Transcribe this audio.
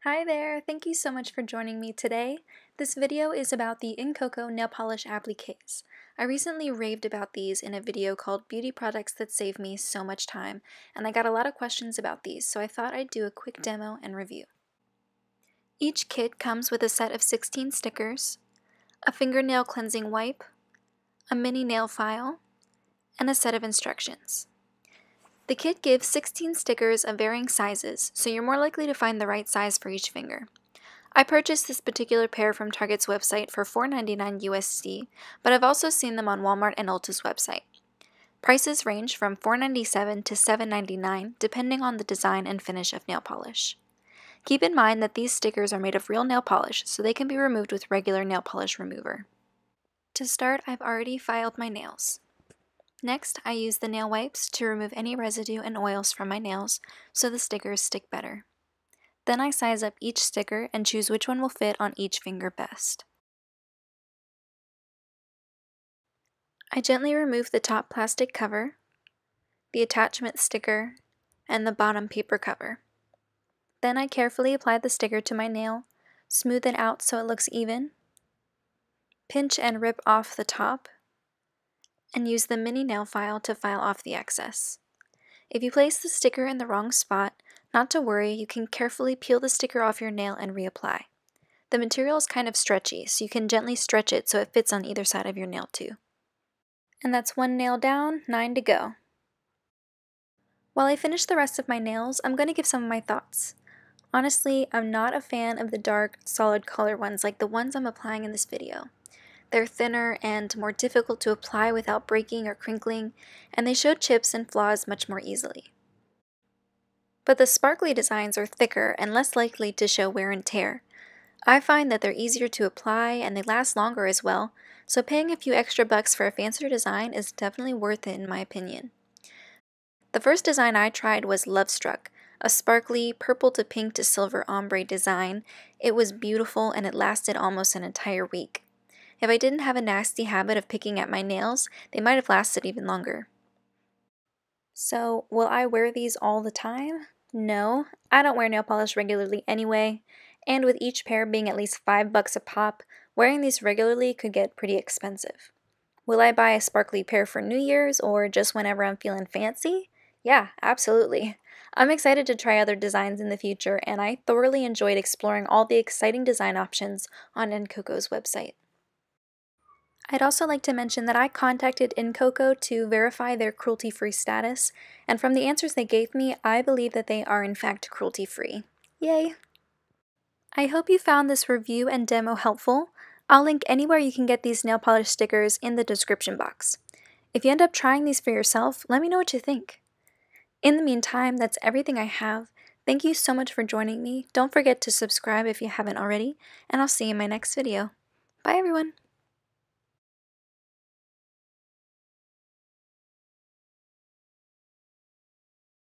Hi there! Thank you so much for joining me today. This video is about the Incoco nail polish appliques. I recently raved about these in a video called Beauty Products That Save Me So Much Time, and I got a lot of questions about these, so I thought I'd do a quick demo and review. Each kit comes with a set of 16 stickers, a fingernail cleansing wipe, a mini nail file, and a set of instructions. The kit gives 16 stickers of varying sizes, so you're more likely to find the right size for each finger. I purchased this particular pair from Target's website for $4.99 USD, but I've also seen them on Walmart and Ulta's website. Prices range from $4.97 to $7.99 depending on the design and finish of nail polish. Keep in mind that these stickers are made of real nail polish, so they can be removed with regular nail polish remover. To start, I've already filed my nails. Next, I use the nail wipes to remove any residue and oils from my nails so the stickers stick better. Then I size up each sticker and choose which one will fit on each finger best. I gently remove the top plastic cover, the attachment sticker, and the bottom paper cover. Then I carefully apply the sticker to my nail, smooth it out so it looks even, pinch and rip off the top, and use the mini nail file to file off the excess. If you place the sticker in the wrong spot, not to worry, you can carefully peel the sticker off your nail and reapply. The material is kind of stretchy, so you can gently stretch it so it fits on either side of your nail too. And that's one nail down, 9 to go. While I finish the rest of my nails, I'm going to give some of my thoughts. Honestly, I'm not a fan of the dark, solid color ones like the ones I'm applying in this video. They're thinner and more difficult to apply without breaking or crinkling, and they show chips and flaws much more easily. But the sparkly designs are thicker and less likely to show wear and tear. I find that they're easier to apply and they last longer as well, so paying a few extra bucks for a fancier design is definitely worth it in my opinion. The first design I tried was Love Struck, a sparkly purple to pink to silver ombre design. It was beautiful and it lasted almost an entire week. If I didn't have a nasty habit of picking at my nails, they might have lasted even longer. So, will I wear these all the time? No, I don't wear nail polish regularly anyway, and with each pair being at least $5 a pop, wearing these regularly could get pretty expensive. Will I buy a sparkly pair for New Year's or just whenever I'm feeling fancy? Yeah, absolutely. I'm excited to try other designs in the future, and I thoroughly enjoyed exploring all the exciting design options on Incoco's website. I'd also like to mention that I contacted Incoco to verify their cruelty-free status, and from the answers they gave me, I believe that they are in fact cruelty-free. Yay! I hope you found this review and demo helpful. I'll link anywhere you can get these nail polish stickers in the description box. If you end up trying these for yourself, let me know what you think. In the meantime, that's everything I have. Thank you so much for joining me. Don't forget to subscribe if you haven't already, and I'll see you in my next video. Bye everyone!